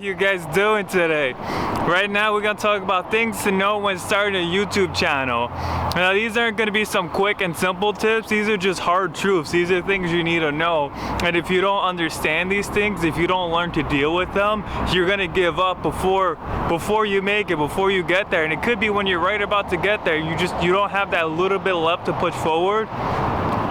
You guys doing today? Right now we're gonna talk about things to know when starting a YouTube channel. Now these aren't gonna be some quick and simple tips, these are just hard truths. These are things you need to know, and if you don't understand these things, if you don't learn to deal with them, you're gonna give up before you make it, before you get there. And it could be when you're right about to get there, you don't have that little bit left to push forward.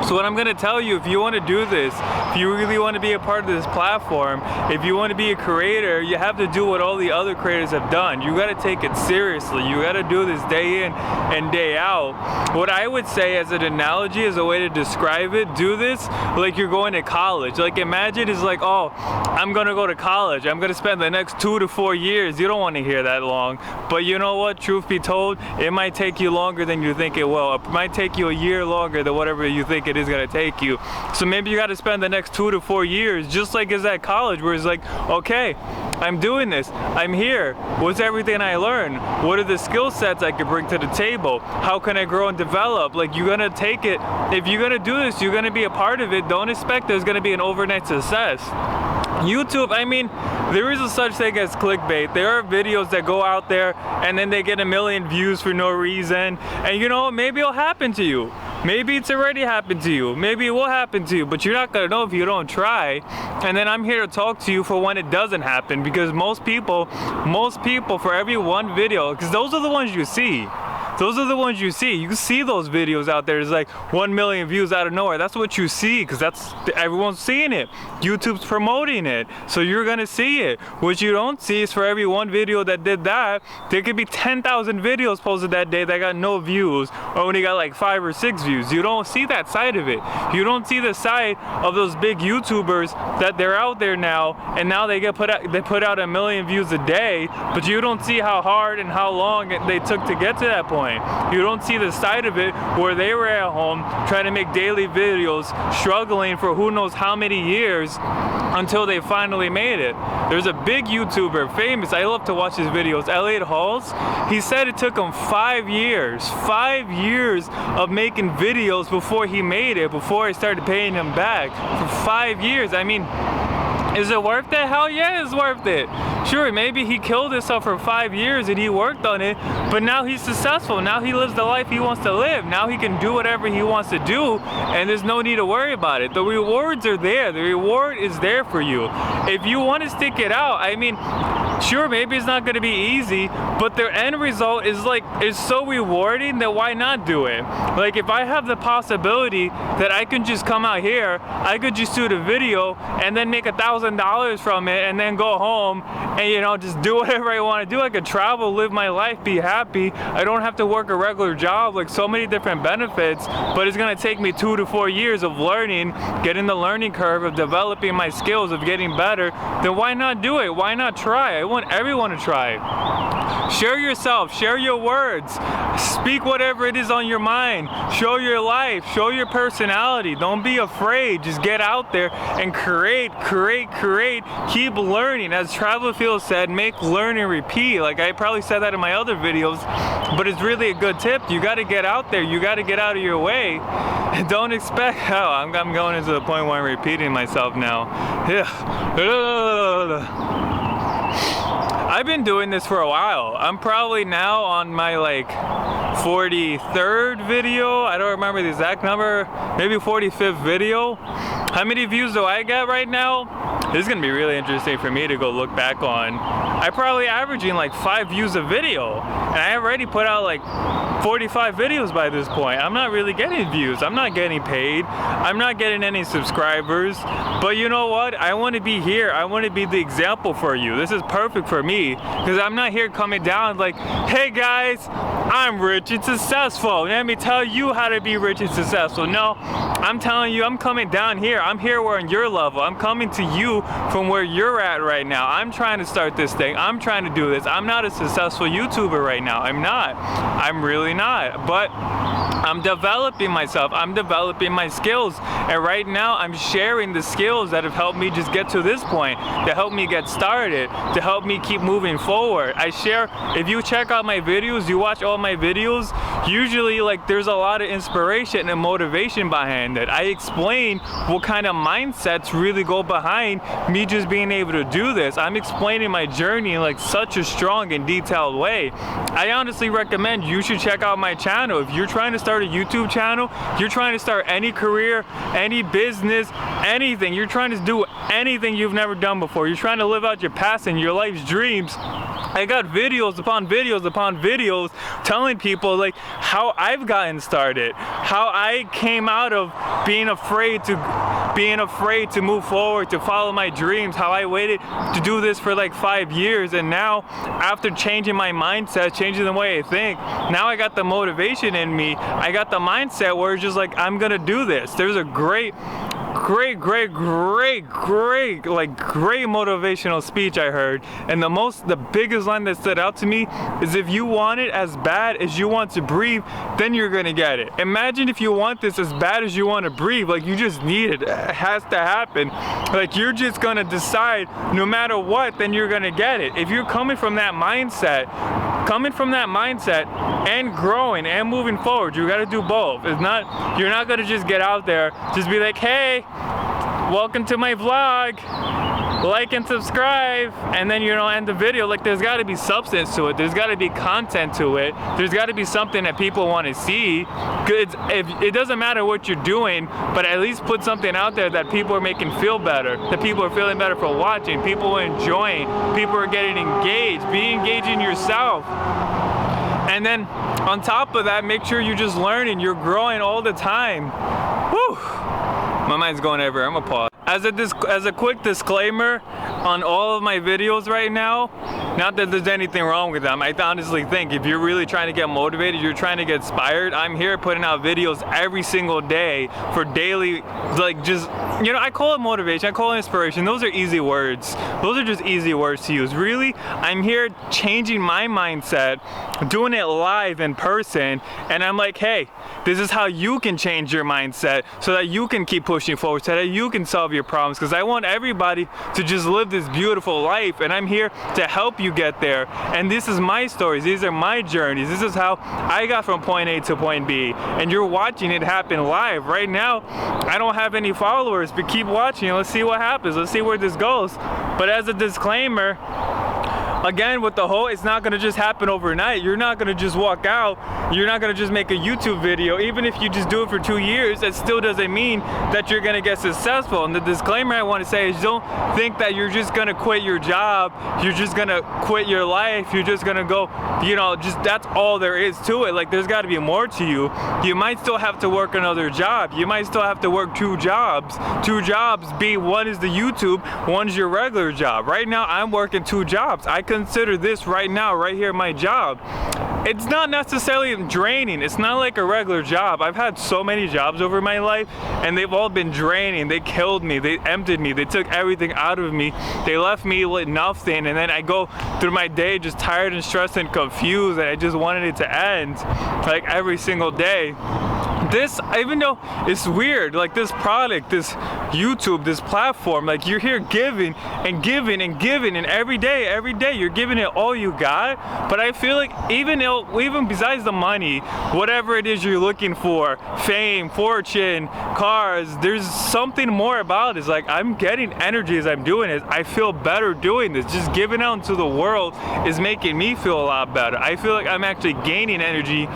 So what I'm gonna tell you, if you wanna do this, if you really wanna be a part of this platform, if you wanna be a creator, you have to do what all the other creators have done. You gotta take it seriously. You gotta do this day in and day out. What I would say as an analogy, as a way to describe it, do this like you're going to college. Like imagine it's like, oh, I'm gonna go to college. I'm gonna spend the next 2 to 4 years. You don't wanna hear that long. But you know what, truth be told, it might take you longer than you think it will. It might take you a year longer than whatever you think it is gonna take you. So maybe you gotta spend the next 2 to 4 years, just like it's at college, where it's like, okay, I'm doing this, I'm here, what's everything I learned? What are the skill sets I can bring to the table? How can I grow and develop? Like, you're gonna take it, if you're gonna do this, you're gonna be a part of it. Don't expect there's gonna be an overnight success. YouTube, I mean, there is a such thing as clickbait. There are videos that go out there and then they get 1 million views for no reason. And you know, maybe it'll happen to you. Maybe it's already happened to you. Maybe it will happen to you, but you're not gonna know if you don't try. And then I'm here to talk to you for when it doesn't happen, because most people for every one video, because those are the ones you see. Those are the ones you see. You see those videos out there. It's like 1 million views out of nowhere. That's what you see, because everyone's seeing it. YouTube's promoting it, so you're gonna see it. What you don't see is for every one video that did that, there could be 10,000 videos posted that day that got no views, or only got like 5 or 6 views. You don't see that side of it. You don't see the side of those big YouTubers that they're out there now, and now they put out 1 million views a day, but you don't see how hard and how long they took to get to that point. You don't see the side of it where they were at home trying to make daily videos, struggling for who knows how many years until they finally made it. There's a big YouTuber, famous, I love to watch his videos, Elliot Halls. He said it took him 5 years of making videos before he made it, before I started paying him back. For 5 years, I mean, is it worth it? Hell yeah, it's worth it. Sure, maybe he killed himself for 5 years and he worked on it, but now he's successful. Now he lives the life he wants to live. Now he can do whatever he wants to do, and there's no need to worry about it. The rewards are there. The reward is there for you. If you want to stick it out, I mean, sure, maybe it's not going to be easy, but the end result is so rewarding that why not do it? Like, if I have the possibility that I can just come out here, I could just shoot a video and then make $1,000 from it and then go home and, you know, just do whatever I want to do. I could travel, live my life, be happy. I don't have to work a regular job, like so many different benefits, but it's going to take me 2 to 4 years of learning, getting the learning curve of developing my skills, of getting better. Then why not do it? Why not try? I want everyone to try. Share yourself, share your words, speak whatever it is on your mind, show your life, show your personality. Don't be afraid, just get out there and create, keep learning. As Travel Field said, make, learn, and repeat. Like, I probably said that in my other videos, but it's really a good tip. You gotta get out there, you gotta get out of your way. Don't expect, I'm going into the point where I'm repeating myself now. I've been doing this for a while. I'm probably now on my like 43rd video. I don't remember the exact number. Maybe 45th video. How many views do I get right now? This is gonna be really interesting for me to go look back on. I'm probably averaging like 5 views a video, and I already put out like 45 videos by this point. I'm not really getting views. I'm not getting paid. I'm not getting any subscribers. But you know what? I want to be here. I want to be the example for you. This is perfect for me, because I'm not here coming down like, hey guys, I'm rich and successful. Let me tell you how to be rich and successful. No, I'm telling you, I'm coming down here. I'm here where on your level. I'm coming to you from where you're at right now. I'm trying to start this thing. I'm trying to do this. I'm not a successful YouTuber right now. I'm not. I'm really not. But I'm developing myself. I'm developing my skills. And right now I'm sharing the skills that have helped me just get to this point, to help me get started, to help me keep moving forward. I share, if you check out my videos, you watch all my videos, usually like there's a lot of inspiration and motivation behind it. I explain what kind of mindsets really go behind me just being able to do this. I'm explaining my journey in like such a strong and detailed way. I honestly recommend you should check out my channel. If you're trying to start a YouTube channel, you're trying to start any career, any business, anything, you're trying to do anything you've never done before, you're trying to live out your past and your life's dreams, I got videos upon videos upon videos telling people like how I've gotten started, how I came out of being afraid to move forward, to follow my dreams, how I waited to do this for like 5 years, and now after changing my mindset, changing the way I think, now I got the motivation in me, I got the mindset where it's just like, I'm gonna do this. There's a great motivational speech I heard, and the biggest line that stood out to me is, if you want it as bad as you want to breathe, then you're gonna get it. Imagine if you want this as bad as you want to breathe, like you just need it. It has to happen. Like you're just gonna decide no matter what, then you're gonna get it. If you're coming from that mindset and growing and moving forward, you gotta do both. You're not gonna just get out there, just be like, hey, welcome to my vlog, like and subscribe, and then end the video. Like there's got to be substance to it, there's got to be content to it, there's got to be something that people want to see. It doesn't matter what you're doing, but at least put something out there that people are making feel better, that people are feeling better for watching, people are enjoying, people are getting engaged. Be engaged in yourself. And then on top of that, make sure you're just learning, you're growing all the time. Whew. My mind's going everywhere. I'm gonna pause. As a quick disclaimer on all of my videos right now, not that there's anything wrong with them. I honestly think if you're really trying to get motivated, you're trying to get inspired, I'm here putting out videos every single day for daily, like just, I call it motivation, I call it inspiration. Those are easy words. Those are just easy words to use. Really, I'm here changing my mindset, doing it live in person, and I'm like, hey, this is how you can change your mindset so that you can keep pushing forward, so that you can solve your problems, because I want everybody to just live this beautiful life, and I'm here to help you get there. And this is my stories, these are my journeys, this is how I got from point A to point B, and you're watching it happen live. Right now, I don't have any followers, but keep watching, let's see what happens, let's see where this goes. But as a disclaimer, again, with the whole, it's not gonna just happen overnight. You're not gonna just walk out, you're not gonna just make a YouTube video. Even if you just do it for 2 years, that still doesn't mean that you're gonna get successful. And the disclaimer I wanna say is, don't think that you're just gonna quit your job, you're just gonna quit your life, you're just gonna go, just that's all there is to it. Like there's gotta be more to you. You might still have to work another job, you might still have to work 2 jobs. 2 jobs, one is the YouTube, one's your regular job. Right now, I'm working 2 jobs. I consider this right now, right here, my job. It's not necessarily draining. It's not like a regular job. I've had so many jobs over my life, and they've all been draining. They killed me. They emptied me. They took everything out of me. They left me with nothing, and then I go through my day just tired and stressed and confused, and I just wanted it to end, like every single day. This, even though it's weird, like this product, this YouTube, this platform, like you're here giving and giving and giving, and every day you're giving it all you got. But I feel like even besides the money, whatever it is you're looking for, fame, fortune, cars, there's something more about it. It's like I'm getting energy as I'm doing it. I feel better doing this. Just giving out into the world is making me feel a lot better. I feel like I'm actually gaining energy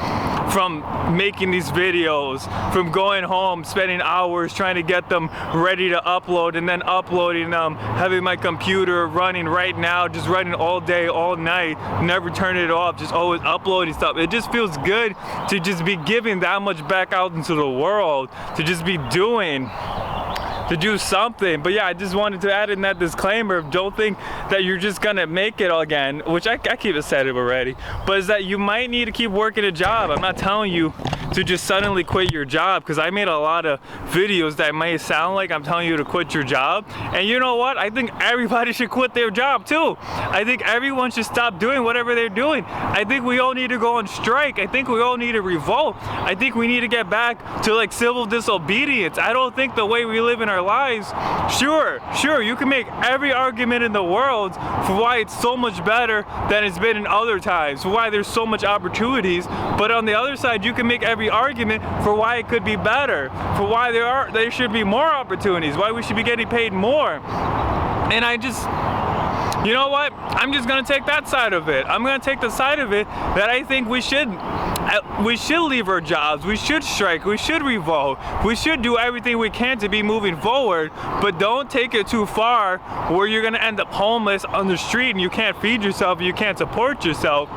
from making these videos, from going home, spending hours trying to get them ready to upload, and then uploading them, having my computer running right now, just running all day, all night, never turning it off, just always uploading stuff. It just feels good to just be giving that much back out into the world, to just be doing, to do something. But yeah, I just wanted to add in that disclaimer of don't think that you're just gonna make it again, which I keep said it already, but is that you might need to keep working a job. I'm not telling you to just suddenly quit your job, because I made a lot of videos that may sound like I'm telling you to quit your job. And you know what? I think everybody should quit their job too. I think everyone should stop doing whatever they're doing. I think we all need to go on strike. I think we all need to revolt. I think we need to get back to like civil disobedience. I don't think the way we live in our lives, sure, you can make every argument in the world for why it's so much better than it's been in other times, for why there's so much opportunities, but on the other side, you can make every argument for why it could be better, for why there should be more opportunities, why we should be getting paid more. And you know what? I'm just gonna take that side of it. I'm gonna take the side of it that I think we should leave our jobs, we should strike, we should revolt, we should do everything we can to be moving forward, but don't take it too far where you're gonna end up homeless on the street and you can't feed yourself, you can't support yourself.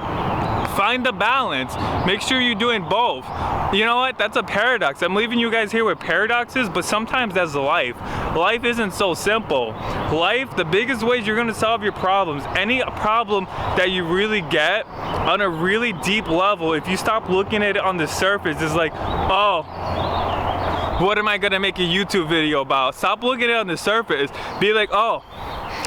Find the balance. Make sure you're doing both. You know what? That's a paradox. I'm leaving you guys here with paradoxes, but sometimes that's life. Life isn't so simple. Life, the biggest ways you're going to solve your problems, any problem that you really get on a really deep level, if you stop looking at it on the surface, it's like, oh, what am I going to make a YouTube video about? Stop looking at it on the surface. Be like, oh,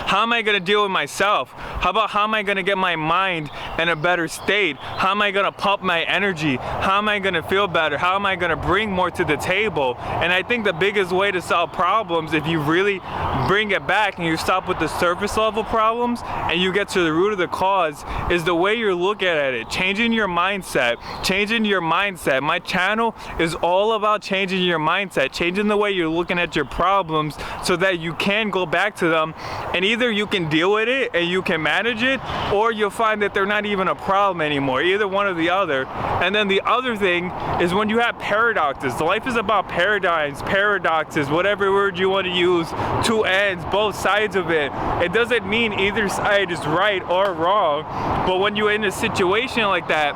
how am I gonna deal with myself? How about how am I gonna get my mind in a better state? How am I gonna pump my energy? How am I gonna feel better? How am I gonna bring more to the table? And I think the biggest way to solve problems, if you really bring it back and you stop with the surface level problems and you get to the root of the cause, is the way you're looking at it. Changing your mindset. Changing your mindset. My channel is all about changing your mindset, changing the way you're looking at your problems so that you can go back to them, and either you can deal with it and you can manage it, or you'll find that they're not even a problem anymore, either one or the other. And then the other thing is when you have paradoxes. Life is about paradigms, paradoxes, whatever word you want to use, two ends, both sides of it. It doesn't mean either side is right or wrong, but when you're in a situation like that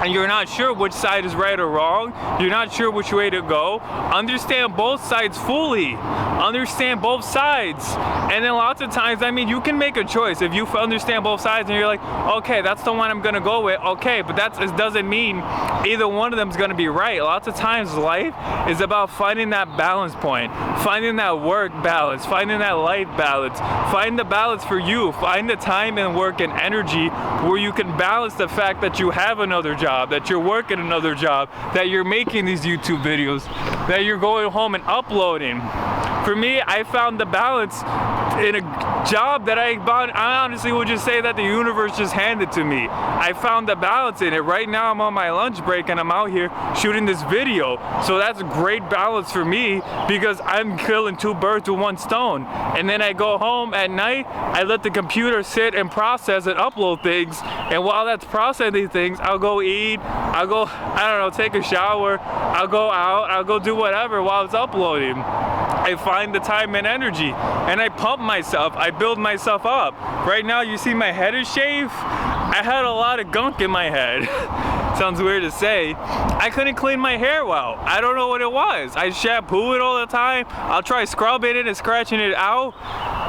and you're not sure which side is right or wrong, you're not sure which way to go, understand both sides fully. Understand both sides. And then lots of times, I mean, you can make a choice. If you understand both sides and you're like, okay, that's the one I'm gonna go with, okay, but it doesn't mean either one of them is gonna be right. Lots of times life is about finding that balance point, finding that work balance, finding that life balance. Find the balance for you. Find the time and work and energy where you can balance the fact that you have another job, that you're working another job, that you're making these YouTube videos, that you're going home and uploading. For me, I found the balance in a job that I honestly would just say that the universe just handed to me. I found the balance in it. Right now I'm on my lunch break and I'm out here shooting this video. So that's a great balance for me because I'm killing two birds with one stone. And then I go home at night, I let the computer sit and process and upload things. And while that's processing things, I'll go eat, I'll go, I don't know, take a shower, I'll go out, I'll go do whatever while it's uploading. I find the time and energy and I pump myself, I build myself up. Right now you see my head is shaved. I had a lot of gunk in my head. Sounds weird to say. I couldn't clean my hair well. I don't know what it was. I shampoo it all the time. I'll try scrubbing it and scratching it out.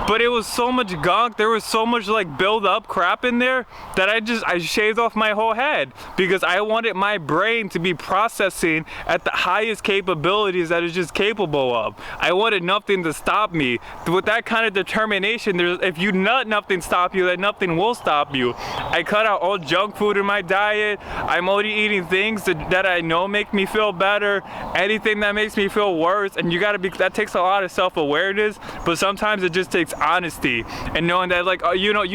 But it was so much gunk, there was so much like build up crap in there that I shaved off my whole head because I wanted my brain to be processing at the highest capabilities that it's just capable of. I wanted nothing to stop me. With that kind of determination, if you let nothing stop you, then nothing will stop you. I cut out all junk food in my diet. I'm only eating things that I know make me feel better. Anything that makes me feel worse, and that takes a lot of self-awareness, but sometimes it just takes honesty and knowing that, like, you know,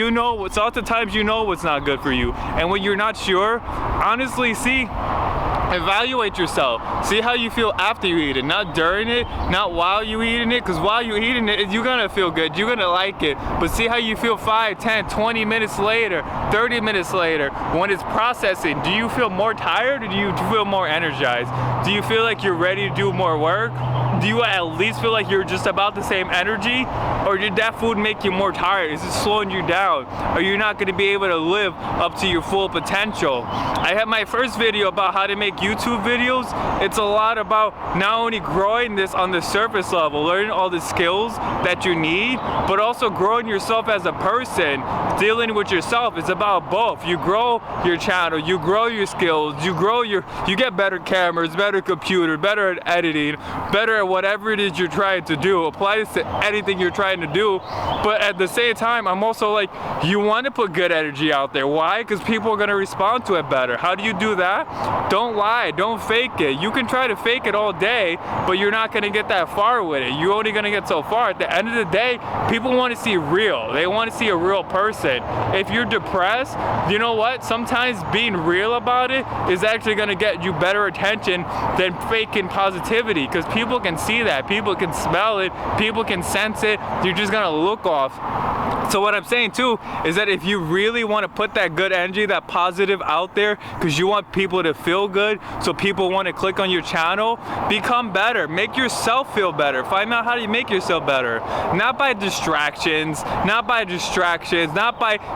so lots of times you know what's not good for you, and when you're not sure, honestly, evaluate yourself. See how you feel after you eat it, not during it, not while you eating it, because while you're eating it, you're gonna feel good, you're gonna like it, but see how you feel 5, 10, 20 minutes later, 30 minutes later, when it's processing. Do you feel more tired or do you feel more energized? Do you feel like you're ready to do more work? do you at least feel like you're just about the same energy? Or did that food make you more tired? Is it slowing you down? Are you not going to be able to live up to your full potential? I had my first video about how to make YouTube videos. It's a lot about not only growing this on the surface level, learning all the skills that you need, but also growing yourself as a person, dealing with yourself. It's about both. You grow your channel, you grow your skills, you get better cameras, better computer, better at editing, better at whatever it is you're trying to do. Apply this to anything you're trying to do. But at the same time, I'm also like, you want to put good energy out there. Why? Because people are going to respond to it better. How do you do that? Don't lie, don't fake it. You can try to fake it all day, but you're not going to get that far with it. You're only going to get so far. At the end of the day, people want to see real. They want to see a real person. If you're depressed, you know what? Sometimes being real about it is actually going to get you better attention than faking positivity, because people can see that, people can smell it, people can sense it. You're just going to look off. So what I'm saying too is that if you really want to put that good energy, that positive out there, because you want people to feel good, so people want to click on your channel, become better. Make yourself feel better. Find out how you make yourself better. Not by distractions, not by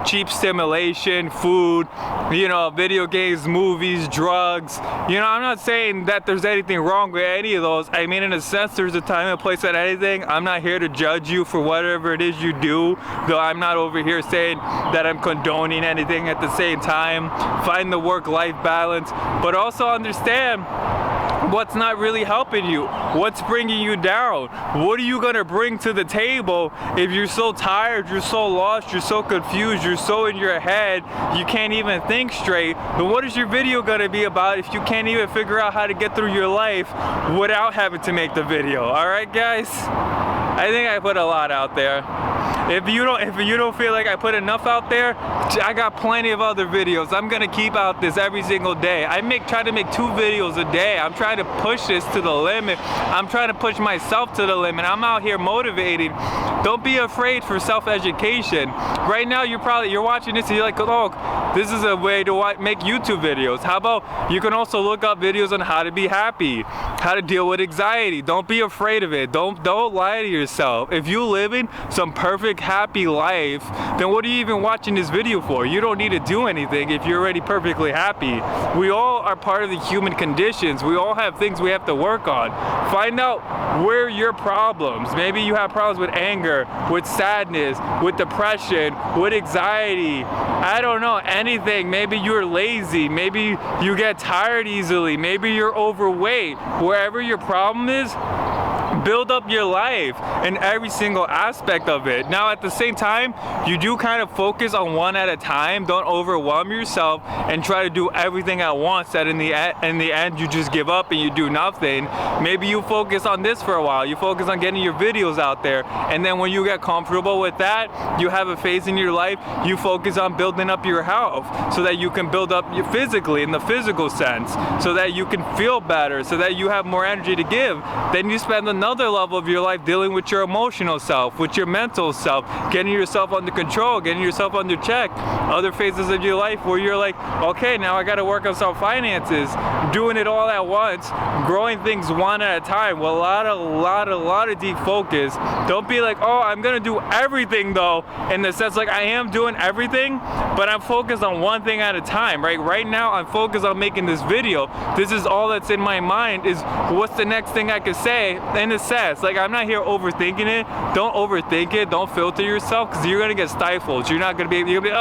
cheap stimulation, food, you know, video games, movies, drugs. You know, I'm not saying that there's anything wrong with any of those. I mean, in a sense, there's a time and a place at anything. I'm not here to judge you for whatever it is you do, though I'm not over here saying that I'm condoning anything at the same time. Find the work-life balance, but also understand what's not really helping you, what's bringing you down. What are you gonna bring to the table if you're so tired, you're so lost, you're so confused, you're so in your head, you can't even think straight? Then what is your video gonna be about if you can't even figure out how to get through your life without having to make the video? All right, guys? I think I put a lot out there. If you don't feel like I put enough out there, I got plenty of other videos. I'm gonna keep out this every single day. I try to make 2 videos a day. I'm trying to push this to the limit. I'm trying to push myself to the limit. I'm out here motivating. Don't be afraid for self-education. Right now, you're watching this and you're like, oh, this is a way to make YouTube videos. How about you can also look up videos on how to be happy, how to deal with anxiety. Don't be afraid of it. Don't lie to yourself. If you live in some perfect happy life, then what are you even watching this video for? You don't need to do anything if you're already perfectly happy. We all are part of the human conditions. We all have things we have to work on. Find out where your problems. Maybe you have problems with anger, with sadness, with depression, with anxiety. I don't know, anything. Maybe you're lazy. Maybe you get tired easily. Maybe you're overweight. Wherever your problem is, build up your life in every single aspect of it. Now, at the same time, you do kind of focus on one at a time. Don't overwhelm yourself and try to do everything at once, that in the end you just give up and you do nothing. Maybe you focus on this for a while. You focus on getting your videos out there, and then when you get comfortable with that, you have a phase in your life, you focus on building up your health so that you can build up physically, in the physical sense, so that you can feel better, so that you have more energy to give. Then you spend another level of your life dealing with your emotional self, with your mental self, getting yourself under control, getting yourself under check. Other phases of your life where you're like, okay, now I got to work on some finances, doing it all at once, growing things one at a time with a lot of deep focus. Don't be like, oh, I'm gonna do everything though, in the sense like I am doing everything, but I'm focused on one thing at a time, right? Right now I'm focused on making this video. This is all that's in my mind, is what's the next thing I could say in a sense. Like, I'm not here overthinking it. Don't overthink it. Don't filter yourself, because you're gonna get stifled. You're not gonna be able, you're gonna be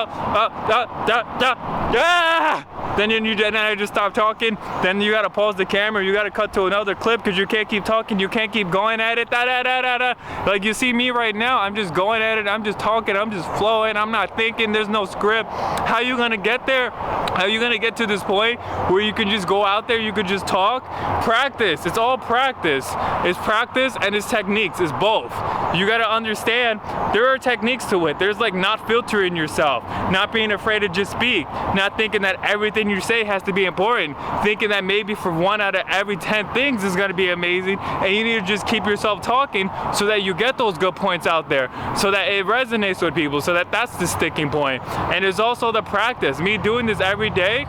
then I just stop talking. Then you gotta pause the camera. You gotta cut to another clip, because you can't keep talking. You can't keep going at it. Like, you see me right now. I'm just going at it. I'm just talking. I'm just flowing. I'm not thinking. There's no script. How you gonna get there? How are you gonna get to this point where you can just go out there? You could just talk. Practice. It's all practice. It's practice and it's techniques. It's both. You gotta understand there are techniques to it. There's like not filtering yourself, not being afraid to just speak, not thinking that everything you say has to be important, thinking that maybe for 1 out of every 10 things is gonna be amazing, and you need to just keep yourself talking so that you get those good points out there, so that it resonates with people, so that that's the sticking point. And there's also the practice. Me doing this every day.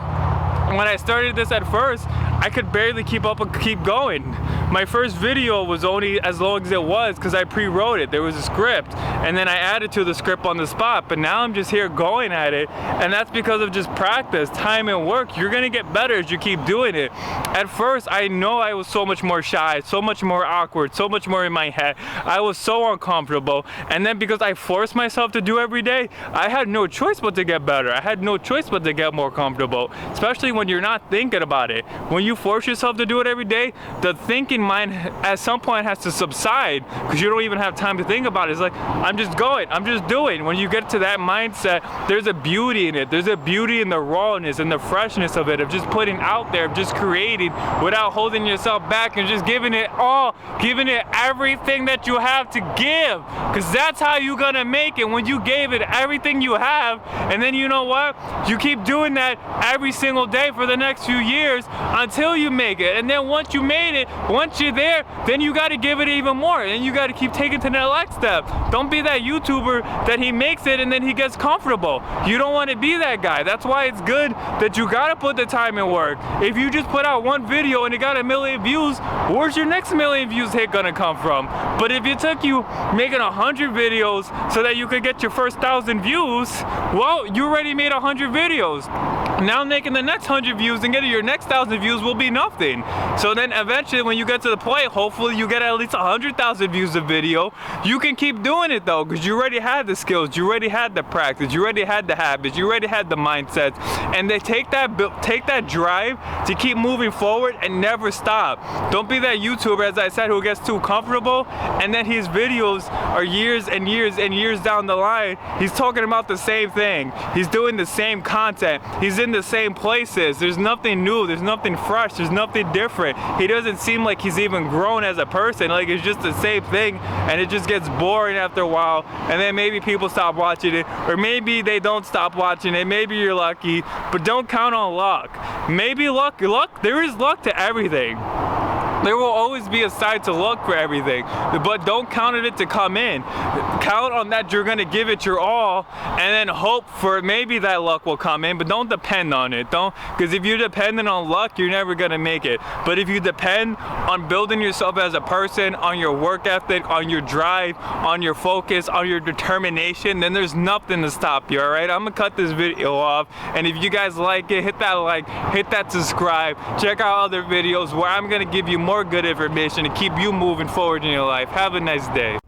When I started this at first, I could barely keep up and keep going. my first video was only as long as it was because I pre-wrote it. There was a script, and then I added to the script on the spot, but now I'm just here going at it, and that's because of just practice, time, and work. You're gonna get better as you keep doing it. At first, I know I was so much more shy, so much more awkward, so much more in my head. I was so uncomfortable, and then because I forced myself to do every day, I had no choice but to get better. I had no choice but to get more comfortable, especially when you're not thinking about it. When you force yourself to do it every day, the thinking mind at some point has to subside because you don't even have time to think about it. It's like, I'm just going, I'm just doing. When you get to that mindset, there's a beauty in it. There's a beauty in the rawness and the freshness of it, of just putting out there, of just creating without holding yourself back and just giving it all, giving it everything that you have to give, because that's how you're gonna make it, when you gave it everything you have. And then you know what? You keep doing that every single day for the next few years until you make it. And then once you made it, once you're there, then you got to give it even more, and you got to keep taking to the next step. Don't be that YouTuber that he makes it and then he gets comfortable. You don't want to be that guy. That's why it's good that you got to put the time and work. If you just put out one video and it got 1 million views, where's your next 1 million views hit gonna come from? But if it took you making 100 videos so that you could get your first 1,000 views, well, you already made 100 videos. Now making the next 100 views and getting your next 1,000 views will be nothing. So then eventually when you get to the point, hopefully you get at least 100,000 views of video. You can keep doing it though, because you already had the skills, you already had the practice, you already had the habits, you already had the mindsets, and they take that drive to keep moving forward and never stop. Don't be that YouTuber, as I said, who gets too comfortable and then his videos are years and years and years down the line, he's talking about the same thing, he's doing the same content, he's in the same places. There's nothing new, there's nothing fresh, there's nothing different. He doesn't seem like he's even grown as a person. Like, it's just the same thing, and it just gets boring after a while, and then maybe people stop watching it, or maybe they don't stop watching it. Maybe you're lucky, but don't count on luck. Maybe luck, there is luck to everything. There will always be a side to luck for everything, but don't count on it to come in. Count on that you're gonna give it your all, and then hope for maybe that luck will come in, but don't depend on it. Because if you're dependent on luck, you're never gonna make it. But if you depend on building yourself as a person, on your work ethic, on your drive, on your focus, on your determination, then there's nothing to stop you, all right? I'm gonna cut this video off, and if you guys like it, hit that like, hit that subscribe, check out other videos where I'm gonna give you more good information to keep you moving forward in your life. Have a nice day.